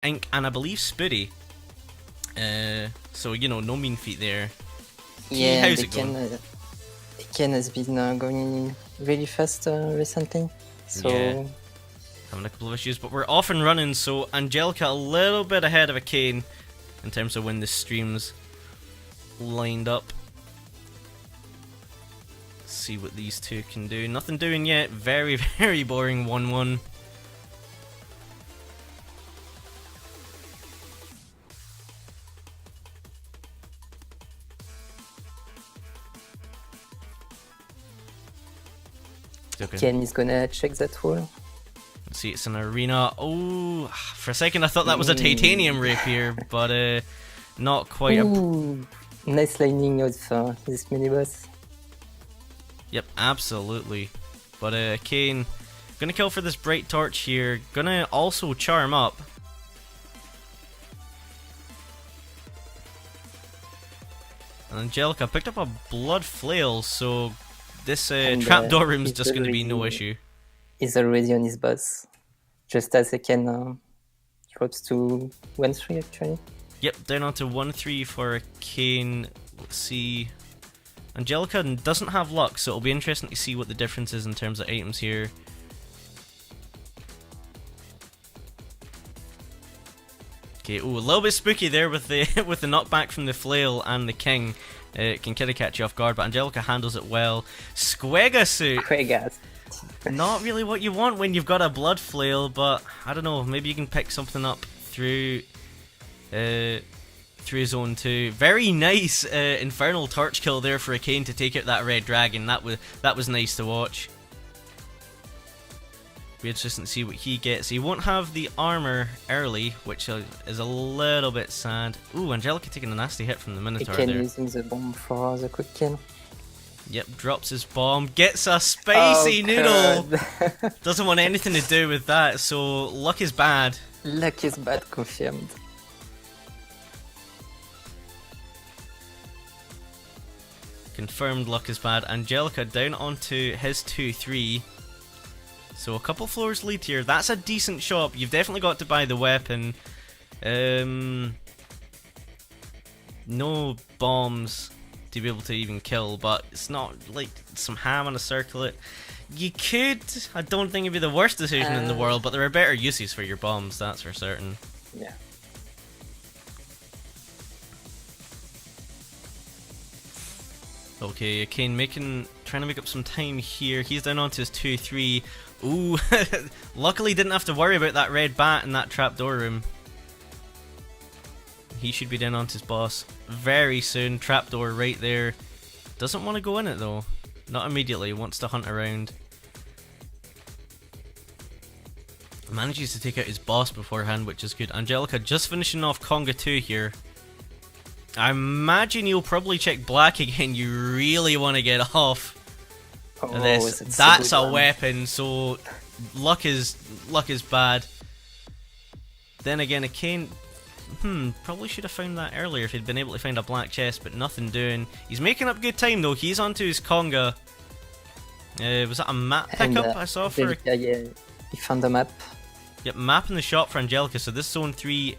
Ink, and I believe Spoody. So, you know, no mean feat there. Yeah, how's it going? Echaen has been going really fast recently. So Yeah. Having a couple of issues, but we're off and running, so Angelica a little bit ahead of Echaen in terms of when the stream's lined up. See what these two can do. Nothing doing yet. Very, very boring 1-1. Echaen is gonna check that wall. Let's see, it's an arena. Oh, for a second I thought that was a titanium rapier, but not quite. Ooh, nice lining of this mini boss. Yep, absolutely. But Echaen gonna kill for this bright torch here. Gonna also charm up. And Angelica picked up a blood flail, so this trapdoor room's just gonna be no issue. He's already on his boss, just as Echaen drops to 1-3 actually. Yep, down onto 1-3 for Echaen. Let's see. Angelica doesn't have luck, so it'll be interesting to see what the difference is in terms of items here. Okay, ooh, a little bit spooky there with the with the knockback from the flail and the king. It can kind of catch you off guard, but Angelica handles it well. Squega suit. Not really what you want when you've got a blood flail, but I don't know. Maybe you can pick something up through zone 2. Very nice infernal torch kill there for Echaen to take out that red dragon. That was nice to watch. Be interesting to see what he gets. He won't have the armor early, which is a little bit sad. Ooh, Angelica taking a nasty hit from the Minotaur there. Echaen using the bomb for the quick kill. Yep, drops his bomb, gets a spicy noodle. Doesn't want anything to do with that, so luck is bad. Luck is bad, confirmed. Confirmed luck is bad. Angelica down onto his 2-3. So a couple floors lead here. That's a decent shop. You've definitely got to buy the weapon. No bombs to be able to even kill, but it's not like some ham on a circlet. You could. I don't think it'd be the worst decision in the world, but there are better uses for your bombs, that's for certain. Yeah. Okay, Echaen trying to make up some time here. He's down onto his 2-3. Ooh, luckily didn't have to worry about that red bat in that trapdoor room. He should be down onto his boss very soon. Trapdoor right there. Doesn't want to go in it though. Not immediately, wants to hunt around. Manages to take out his boss beforehand, which is good. Angelica just finishing off Conga 2 here. I imagine you'll probably check black again. You really want to get off this. That's a weapon, so luck is bad. Then again, Echaen probably should have found that earlier if he'd been able to find a black chest, but nothing doing. He's making up good time though. He's onto his Conga. Was that a map pickup I saw for? Yeah, he found the map. Yep, map in the shop for Angelica. So this zone 3,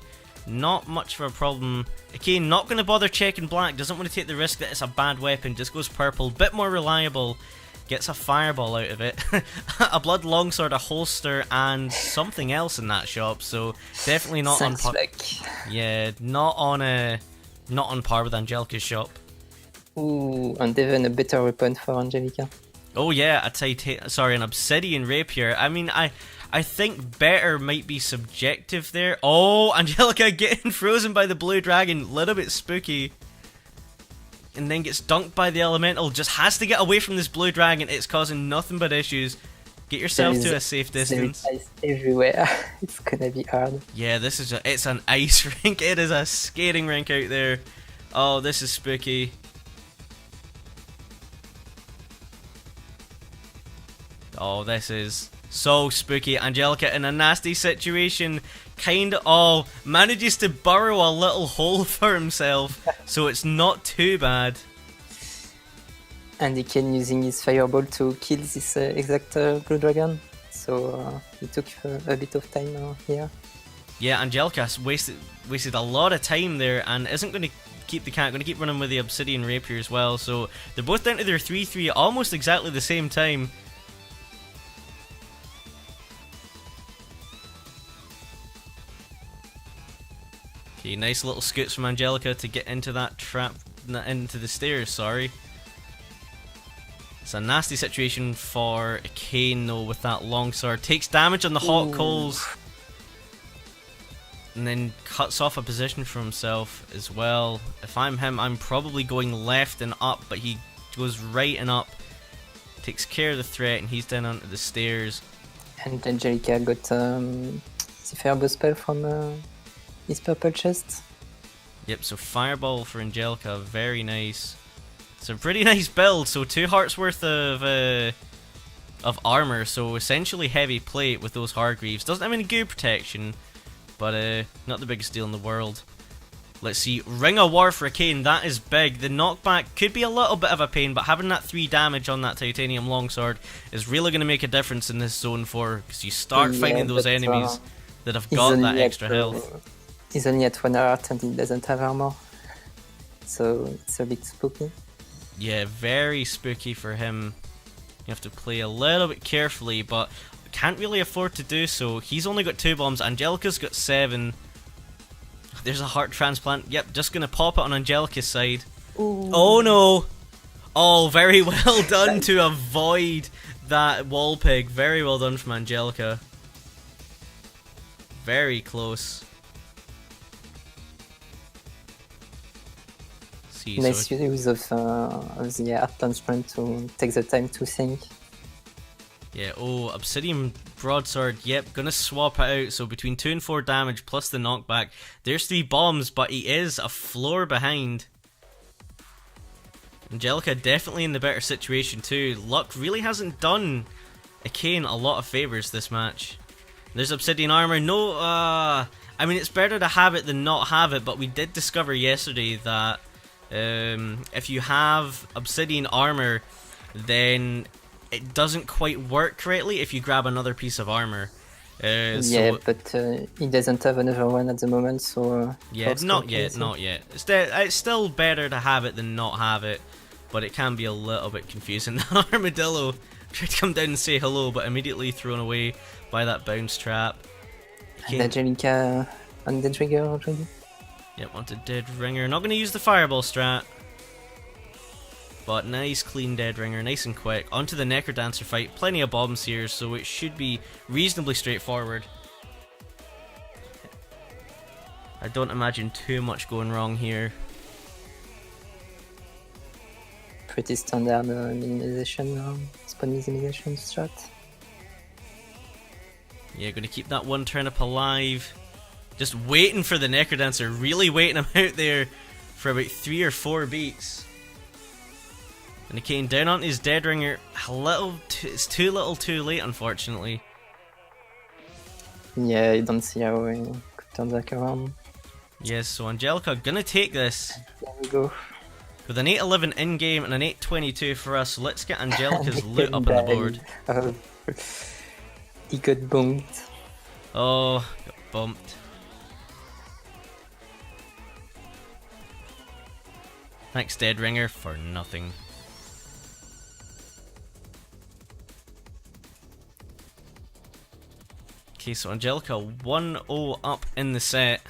not much of a problem. Echaen not going to bother checking black. Doesn't want to take the risk that it's a bad weapon. Just goes purple. Bit more reliable. Gets a fireball out of it. A blood longsword, a holster, and something else in that shop. So definitely not on par. Yeah, not on par with Angelica's shop. Ooh, and even a better weapon for Angelica. Oh yeah, an obsidian rapier. I mean, I think better might be subjective there. Oh, Angelica getting frozen by the blue dragon. Little bit spooky. And then gets dunked by the elemental. Just has to get away from this blue dragon. It's causing nothing but issues. Get yourself to a safe distance. There's ice everywhere. It's gonna be hard. Yeah, it's an ice rink. It is a skating rink out there. Oh, this is spooky. Oh, this is so spooky. Angelica in a nasty situation. Manages to burrow a little hole for himself, so it's not too bad. And Echaen using his fireball to kill this exact blue dragon, so he took a bit of time here. Yeah, Angelica's wasted a lot of time there and isn't going to keep the cat, going to keep running with the Obsidian Rapier as well. So they're both down to their 3-3 almost exactly the same time. Okay, nice little scoots from Angelica to get into that trap, into the stairs, sorry. It's a nasty situation for Echaen though with that longsword. Takes damage on the hot coals. And then cuts off a position for himself as well. If I'm him, I'm probably going left and up, but he goes right and up. Takes care of the threat and he's down onto the stairs. And Angelica got the fireball spell from his purple chest. Yep, so fireball for Angelica, very nice. It's a pretty nice build, so 2 hearts worth of armor, so essentially heavy plate with those Hargreaves. Doesn't have any goo protection, but not the biggest deal in the world. Let's see, Ring of War for Echaen, that is big. The knockback could be a little bit of a pain, but having that 3 damage on that titanium longsword is really going to make a difference in this zone 4, because you start fighting those enemies that have got that extra health. He's only at 1 heart and he doesn't have armor, so it's a bit spooky. Yeah, very spooky for him. You have to play a little bit carefully, but can't really afford to do so. He's only got 2 bombs. Angelica's got 7. There's a heart transplant. Yep, just going to pop it on Angelica's side. Ooh. Oh no! Oh, very well done to avoid that wall peg. Very well done from Angelica. Very close. See, nice use of the heart transplant to take the time to think. Yeah, oh, Obsidian Broadsword, yep, gonna swap it out, so between 2 and 4 damage plus the knockback. There's 3 bombs, but he is a floor behind. Angelica definitely in the better situation too. Luck really hasn't done Echaen a lot of favours this match. There's Obsidian Armour, no, I mean it's better to have it than not have it, but we did discover yesterday that if you have Obsidian Armour, then it doesn't quite work correctly if you grab another piece of armor. Yeah, but he doesn't have another one at the moment, so... yeah, not yet, not yet. It's still better to have it than not have it, but it can be a little bit confusing. The armadillo tried to come down and say hello, but immediately thrown away by that bounce trap. And Angelica on the trigger already. Yep, onto Dead Ringer. Not going to use the fireball strat. But nice clean Dead Ringer, nice and quick. Onto the Necrodancer fight. Plenty of bombs here, so it should be reasonably straightforward. I don't imagine too much going wrong here. Pretty standard minimization, spawn minimization strat. Yeah, going to keep that one turnip alive. Just waiting for the Necrodancer, really waiting him out there for about 3 or 4 beats. And Echaen down on his Dead Ringer, it's too little too late unfortunately. Yeah, you don't see how he could turn back around. Yes, so Angelica gonna take this. There we go. With an 8-11 in-game and an 8-22 for us, so let's get Angelica's loot up on the board. He got bumped. Oh, got bumped. Thanks Dead Ringer for nothing. Okay, so Angelica 1-0 up in the set.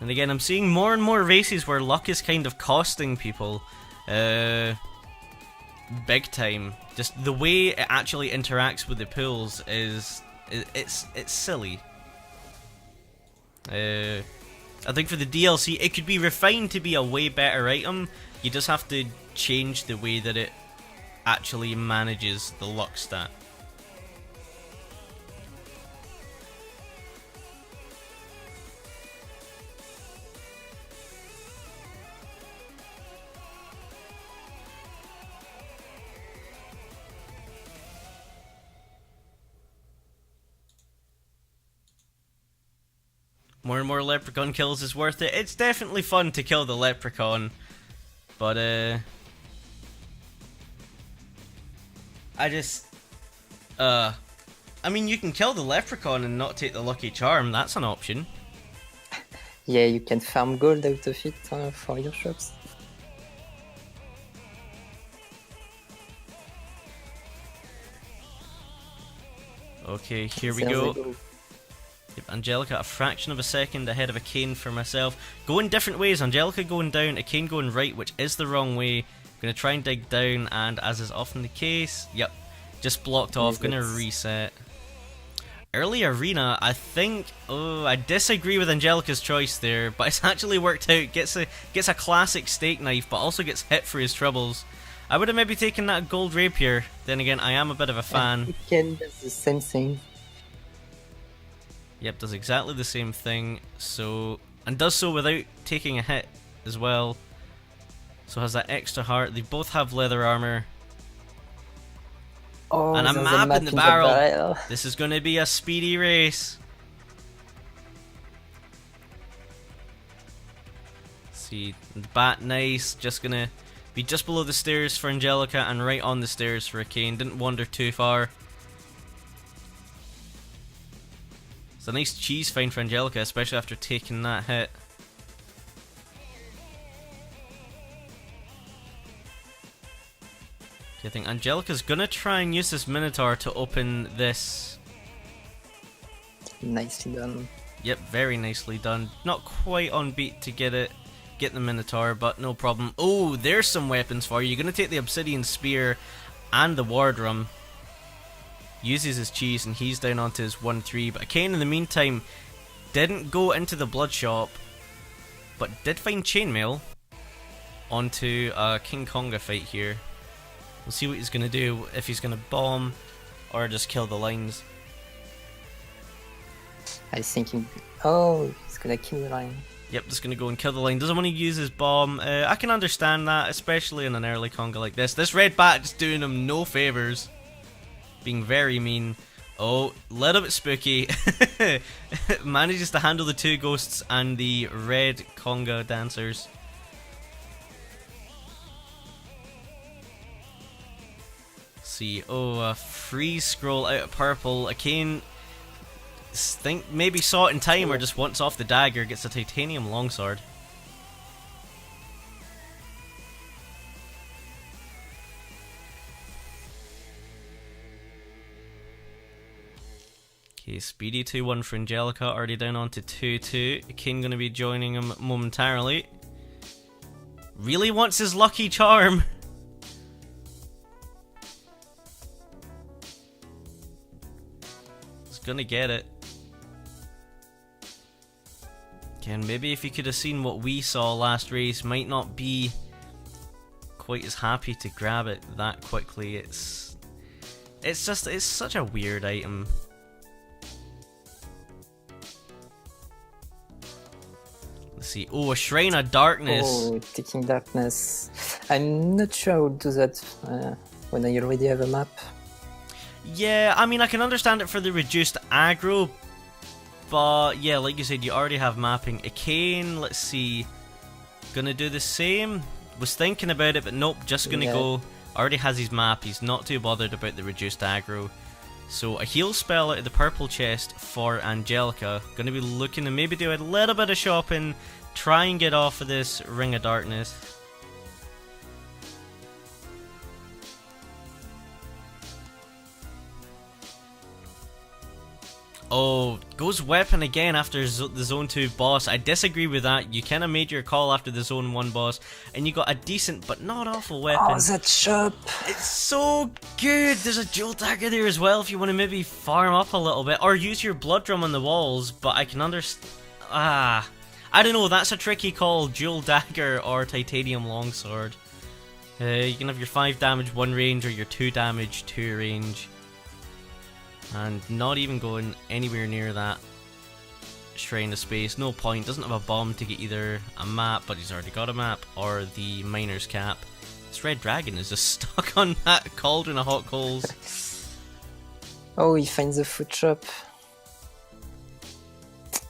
And again, I'm seeing more and more races where luck is kind of costing people. Big time. Just the way it actually interacts with the pools is... It's silly. I think for the DLC, it could be refined to be a way better item. You just have to change the way that it actually manages the luck stat. More and more leprechaun kills is worth it. It's definitely fun to kill the leprechaun, but I just I mean, you can kill the leprechaun and not take the lucky charm. That's an option. Yeah, you can farm gold out of it for your shops. Okay, here we There go. they go. Yep, Angelica a fraction of a second ahead of Echaen for myself. Going different ways. Angelica going down, Echaen going right, which is the wrong way. Gonna try and dig down, and as is often the case, yep, just blocked off. Gonna reset. Early arena, I think. Oh, I disagree with Angelica's choice there, but it's actually worked out. Gets a classic steak knife, but also gets hit for his troubles. I would have maybe taken that gold rapier. Then again, I am a bit of a fan. Echaen does the same thing. Yep, does exactly the same thing. So, and does so without taking a hit as well. So has that extra heart. They both have leather armor. Oh, And a there's map in the barrel. barrel. This is going to be a speedy race. See, the bat nice. Just going to be just below the stairs for Angelica and right on the stairs for Echaen. Didn't wander too far. It's a nice cheese find for Angelica, especially after taking that hit. I think Angelica's gonna try and use this Minotaur to open this. Nicely done. Yep, very nicely done. Not quite on beat to get the Minotaur, but no problem. Oh, there's some weapons for you. You're gonna take the Obsidian Spear and the War Drum. Uses his cheese and he's down onto his 1-3. But Echaen in the meantime didn't go into the blood shop, but did find chainmail onto a King Konga fight here. We'll see what he's going to do, if he's going to bomb or just kill the lines. I think oh, he's gonna kill the line. Yep, just going to go and kill the line. Doesn't want to use his bomb. I can understand that, especially in an early Konga like this. This red bat just doing him no favours. Being very mean. Oh, little bit spooky. Manages to handle the two ghosts and the red Konga dancers. See, oh, a freeze scroll out of purple. Echaen think maybe saw it in time or just wants off the dagger, gets a titanium longsword. Okay, speedy 2-1 for Angelica, already down on to 2-2. Echaen gonna be joining him momentarily. Really wants his lucky charm. Gonna get it. Again, maybe if he could have seen what we saw last race, might not be quite as happy to grab it that quickly. It's such a weird item. Let's see. Oh, a Shrine of Darkness. Oh, taking darkness. I'm not sure I would do that when I already have a map. Yeah, I mean, I can understand it for the reduced aggro, but yeah, like you said, you already have mapping. Echaen, let's see, gonna do the same. Was thinking about it, but nope, just gonna go. Already has his map, he's not too bothered about the reduced aggro. So a heal spell out of the purple chest for Angelica. Gonna be looking to maybe do a little bit of shopping, try and get off of this Ring of Darkness. Oh, goes weapon again after the Zone 2 boss. I disagree with that. You kind of made your call after the Zone 1 boss, and you got a decent but not awful weapon. Oh, that shop! It's so good! There's a Jewel Dagger there as well if you want to maybe farm up a little bit, or use your Blood Drum on the walls, but I can understand... I don't know, that's a tricky call, Jewel Dagger or Titanium Longsword. You can have your 5 damage 1 range or your 2 damage 2 range. And not even going anywhere near that Shrine of Space. No point. Doesn't have a bomb to get either a map, but he's already got a map, or the Miner's Cap. This Red Dragon is just stuck on that cauldron of hot coals. Oh, he finds a food shop.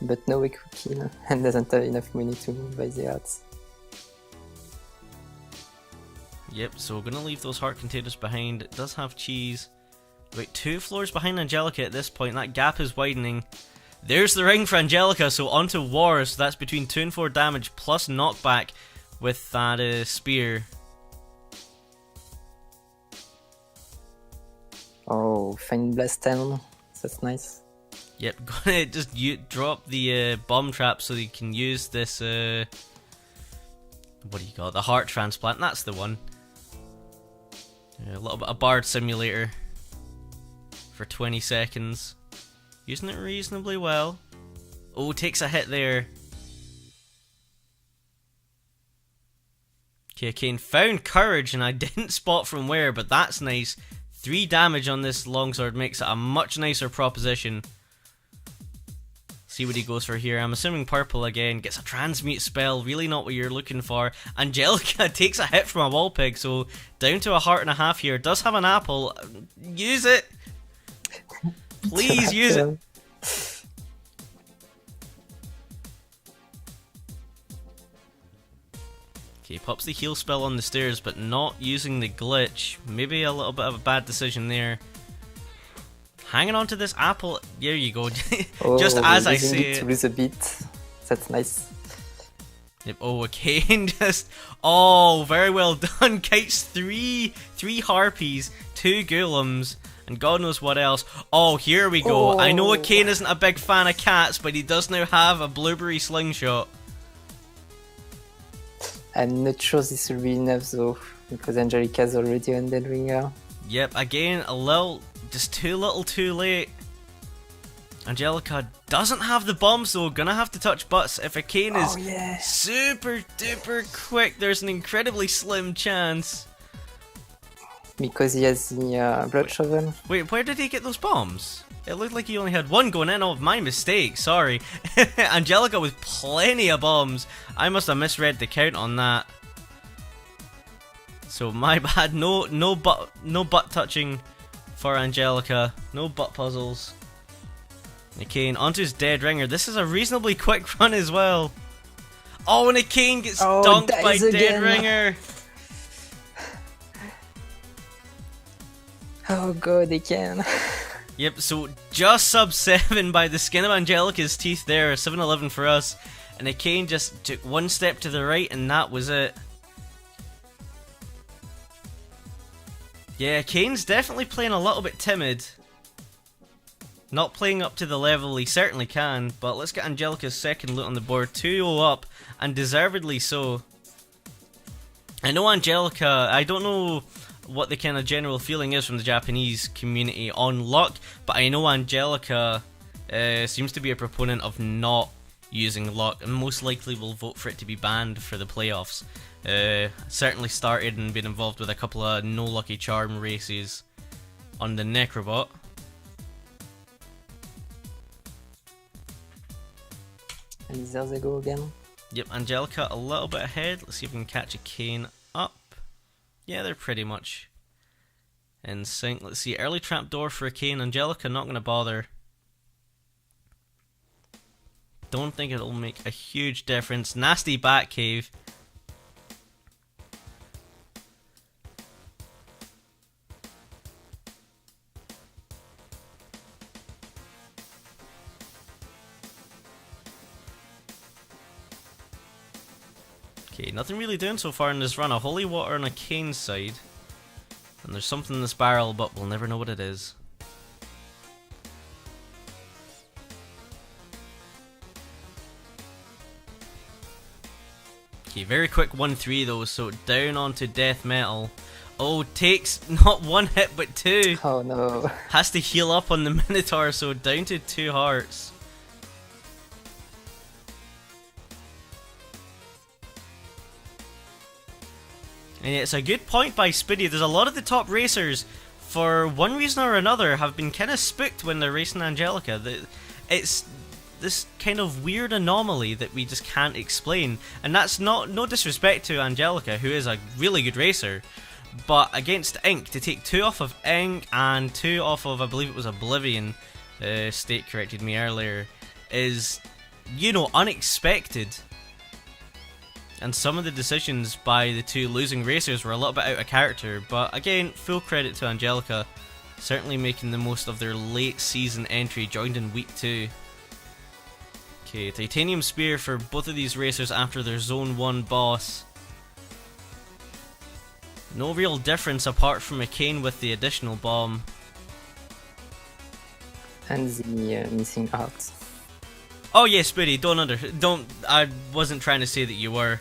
But no equipment, and doesn't have enough money to buy the arts. Yep, so we're gonna leave those heart containers behind. It does have cheese. Wait, 2 floors behind Angelica at this point. That gap is widening. There's the ring for Angelica, so onto War. So that's between 2 and 4 damage plus knockback with that spear. Oh, Fine Blast 10. That's nice. Yep, gonna just drop the bomb trap so you can use this, what do you call it? The heart transplant, that's the one. Yeah, a little bit of Bard Simulator for 20 seconds. Using it reasonably well. Oh, takes a hit there. Okay, Echaen found courage and I didn't spot from where, but that's nice. 3 damage on this longsword makes it a much nicer proposition. See what he goes for here. I'm assuming purple again. Gets a transmute spell. Really not what you're looking for. Angelica takes a hit from a wall pig, so down to a heart and a half here. Does have an apple. Use it. Please use it. Okay, pops the heal spell on the stairs, but not using the glitch. Maybe a little bit of a bad decision there. Hanging on to this apple. There you go. Just as I say it. To lose a bit. That's nice. Yep. Oh, Echaen just. Oh, very well done. Kites three harpies, 2 golems, and God knows what else. Oh, here we go. Oh. I know Echaen isn't a big fan of cats, but he does now have a blueberry slingshot. I'm not sure this will be enough though, because Angelica's already on Dead Ringer. Yep, again, just too little too late. Angelica doesn't have the bombs though, gonna have to touch butts. If Echaen is super duper quick, there's an incredibly slim chance. Because he has the blood shovel. Wait, where did he get those bombs? It looked like he only had 1 going in. Oh, my mistake, sorry. Angelica with plenty of bombs. I must have misread the count on that. So my bad, no butt touching for Angelica. No butt puzzles. Echaen onto his dead ringer. This is a reasonably quick run as well. Oh, and Echaen gets dunked by dead ringer. Oh god, Echaen. Yep, so just sub 7 by the skin of Angelica's teeth there. 7-11 for us. And Echaen just took 1 step to the right and that was it. Yeah, Echaen's definitely playing a little bit timid. Not playing up to the level he certainly can, but let's get Angelica's second loot on the board. 2-0 up, and deservedly so. I know Angelica, I don't know what the kind of general feeling is from the Japanese community on luck, but I know Angelica seems to be a proponent of not using luck, and most likely will vote for it to be banned for the playoffs. Certainly started and been involved with a couple of no lucky charm races on the Necrobot. And there they go again. Yep, Angelica a little bit ahead. Let's see if we can catch Echaen up. Yeah, they're pretty much in sync. Let's see, early trapdoor for Echaen. Angelica not going to bother. Don't think it'll make a huge difference. Nasty back cave. Okay, nothing really doing so far in this run. A holy water on Echaen's side. And there's something in this barrel, but we'll never know what it is. Okay, very quick 1-3 though, so down onto death metal. Oh, takes not 1 hit but 2. Oh no. Has to heal up on the Minotaur, so down to 2 hearts. And it's a good point by Spiddy. There's a lot of the top racers, for one reason or another, have been kind of spooked when they're racing Angelica. It's this kind of weird anomaly that we just can't explain. And that's no disrespect to Angelica, who is a really good racer. But against Ink, to take 2 off of Ink and 2 off of, I believe it was Oblivion, State corrected me earlier, is, you know, unexpected. And some of the decisions by the 2 losing racers were a little bit out of character. But again, full credit to Angelica certainly making the most of their late season entry, joined in week 2. Okay, Titanium Spear for both of these racers after their Zone 1 boss. No real difference apart from Echaen with the additional bomb. And the missing art. Oh yeah, Spoody, I wasn't trying to say that you were.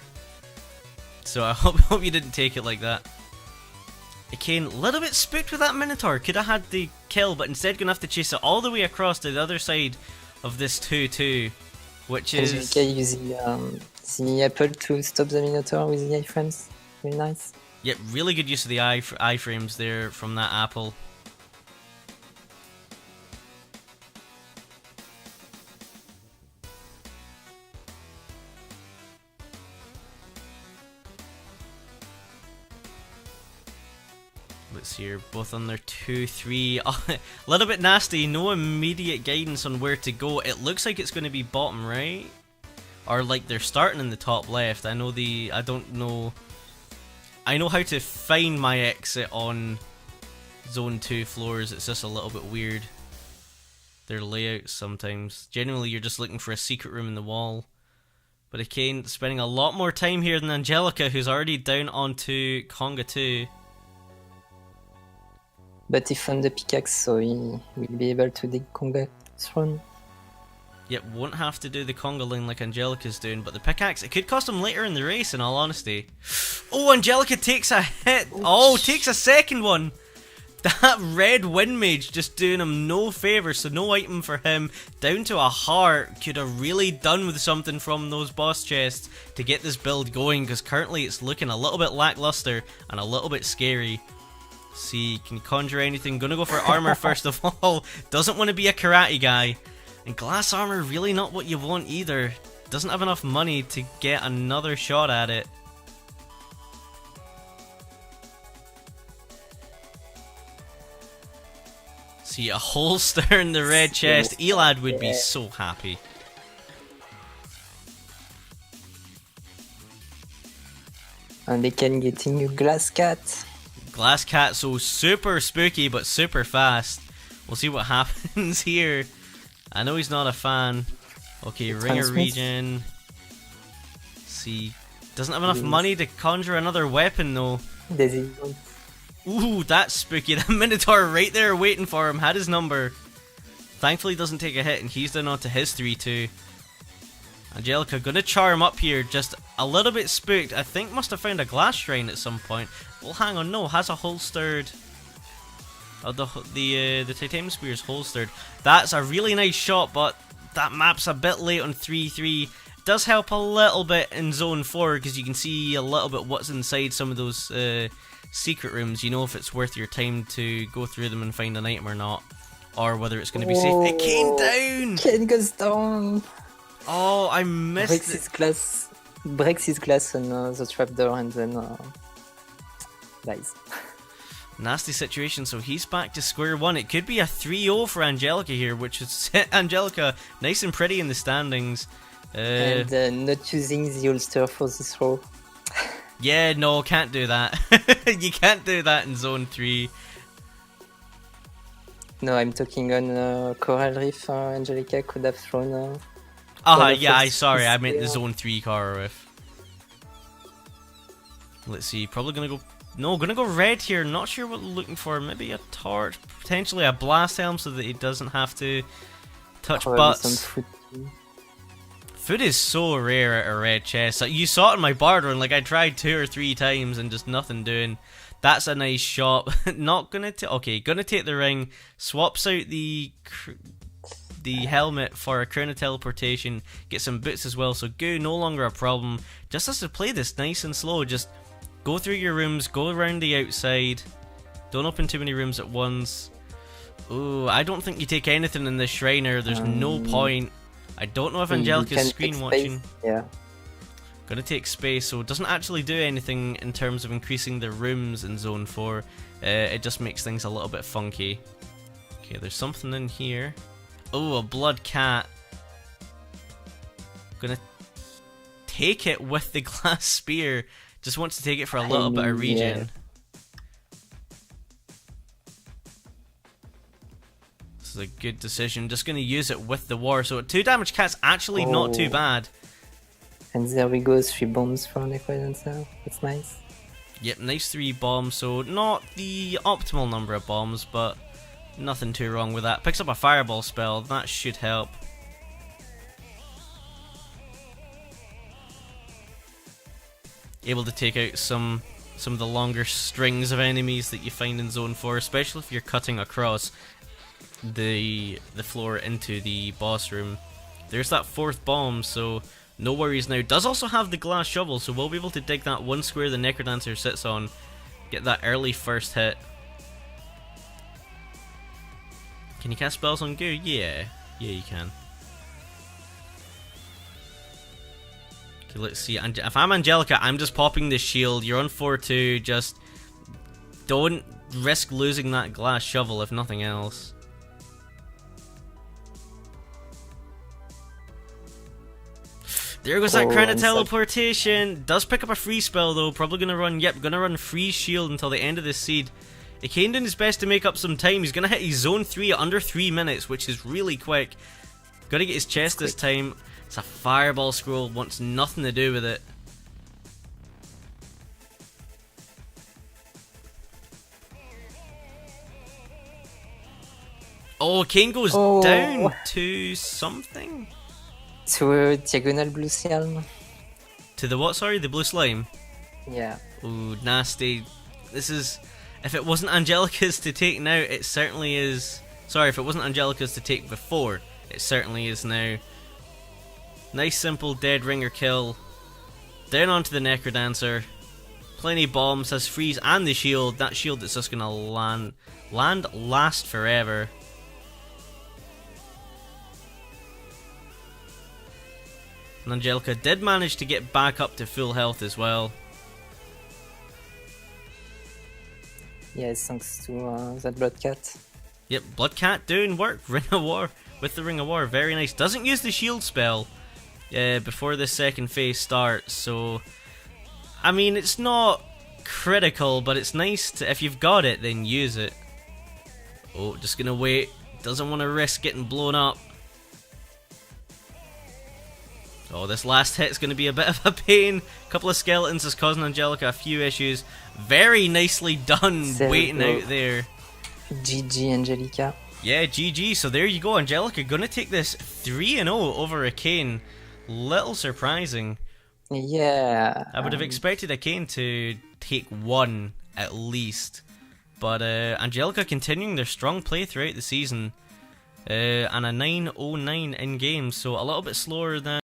So I hope you didn't take it like that. Echaen, a little bit spooked with that Minotaur. Could have had the kill, but instead gonna have to chase it all the way across to the other side of this 2-2. Which is... Angelica use the apple to stop the Minotaur with the iframes. Very nice. Yep, really good use of the iframes there from that apple. Let's see here, both on their 2-3. Oh, a little bit nasty, no immediate guidance on where to go. It looks like it's going to be bottom right. Or like they're starting in the top left. I know how to find my exit on Zone 2 floors. It's just a little bit weird. Their layouts sometimes. Generally you're just looking for a secret room in the wall. But Echaen spending a lot more time here than Angelica, who's already down onto Conga 2. But he found the pickaxe, so he will be able to dig Conga throne. Yep, won't have to do the conga line like Angelica's doing, but the pickaxe, it could cost him later in the race, in all honesty. Oh, Angelica takes a hit! Oh, takes a second one! That red wind mage just doing him no favour, so no item for him. Down to a heart. Could have really done with something from those boss chests to get this build going, because currently it's looking a little bit lackluster and a little bit scary. See, can you conjure anything? Gonna go for armor first of all. Doesn't want to be a karate guy. And glass armor really not what you want either. Doesn't have enough money to get another shot at it. See, a holster in the red chest. Elad would be so happy. And they can getting a glass cat. Glass cat, so super spooky but super fast. We'll see what happens here. I know he's not a fan. Okay, Ringer Regen. See, doesn't have enough money to conjure another weapon though. Ooh, that's spooky. The Minotaur right there waiting for him, had his number. Thankfully doesn't take a hit and he's down onto his 3-2. Angelica gonna charm up here, just a little bit spooked. I think must have found a glass shrine at some point. Well, hang on, no, has a holstered. Oh, the Titanium Spear is holstered. That's a really nice shot, but that map's a bit late on 3-3. Does help a little bit in Zone 4 because you can see a little bit what's inside some of those secret rooms. You know if it's worth your time to go through them and find an item or not, or whether it's going to be safe. It came down. Echaen goes down. Oh, I missed it. Breaks his glass on the trapdoor and then dies. Nasty situation, so he's back to square one. It could be a 3-0 for Angelica here, which would set Angelica nice and pretty in the standings. And not using the holster for this throw. Yeah, no, can't do that. You can't do that in Zone 3. No, I'm talking on Coral Reef. Angelica could have thrown... yeah, sorry, I meant the Zone 3 Coral Reef. Let's see, probably gonna go... No, gonna go red here. Not sure what we're looking for. Maybe a torch, potentially a blast helm, so that he doesn't have to touch butts. Food is so rare at a red chest. Like, you saw it in my bar run. Like I tried 2 or 3 times and just nothing doing. That's a nice shot. Not gonna okay. Gonna take the ring. Swaps out the helmet for a crown of teleportation. Get some boots as well. So goo no longer a problem. Just has to play this nice and slow. Just go through your rooms, go around the outside. Don't open too many rooms at once. Ooh, I don't think you take anything in this Shriner. There's no point. I don't know if Angelica's screen watching. Yeah. Gonna take space, so it doesn't actually do anything in terms of increasing the rooms in Zone 4. It just makes things a little bit funky. Okay, there's something in here. Oh, a blood cat. Gonna take it with the glass spear. Just wants to take it for a little bit of regen. is a good decision. Just going to use it with the war. So 2 damage cat's actually not too bad. And there we go, 3 bombs from Necrodancer. That's nice. Yep, nice 3 bombs. So not the optimal number of bombs, but nothing too wrong with that. Picks up a fireball spell. That should help. Able to take out some of the longer strings of enemies that you find in Zone 4, especially if you're cutting across the floor into the boss room. There's that 4th bomb, so no worries now. Does also have the glass shovel, so we'll be able to dig that one square the Necrodancer sits on, get that early first hit. Can you cast spells on Goo? Yeah, you can. Okay, let's see. If I'm Angelica, I'm just popping the shield. You're on 4-2. Just don't risk losing that glass shovel, if nothing else. There goes that crown of teleportation. Does pick up a free spell though. Probably gonna run free shield until the end of this seed. Echaen doing his best to make up some time. He's gonna hit his zone 3 under 3 minutes, which is really quick. Gotta get his chest this time. It's a fireball scroll, wants nothing to do with it. Oh, Echaen goes down to something? To a diagonal blue slime. To the what, sorry? The blue slime? Yeah. Ooh, nasty. This is... If it wasn't Angelica's to take now, it certainly is... Sorry, if it wasn't Angelica's to take before, it certainly is now. Nice simple dead ringer kill. Down onto the Necrodancer. Plenty of bombs, has freeze and the shield. That shield that's just gonna last forever. And Angelica did manage to get back up to full health as well. Yes, thanks to that Blood Cat. Yep, Blood Cat doing work. Ring of War with the Ring of War, very nice. Doesn't use the shield spell before the second phase starts, so I mean it's not critical, but it's nice to, if you've got it, then use it. Oh, just gonna wait. Doesn't want to risk getting blown up. Oh, this last hit's going to be a bit of a pain. A couple of skeletons is causing Angelica a few issues. Very nicely done, waiting out there. GG, Angelica. Yeah, GG. So there you go. Angelica going to take this 3-0 over Echaen. Little surprising. Yeah. I would have expected Echaen to take 1 at least. But Angelica continuing their strong play throughout the season. And a 9-09 in game, so a little bit slower than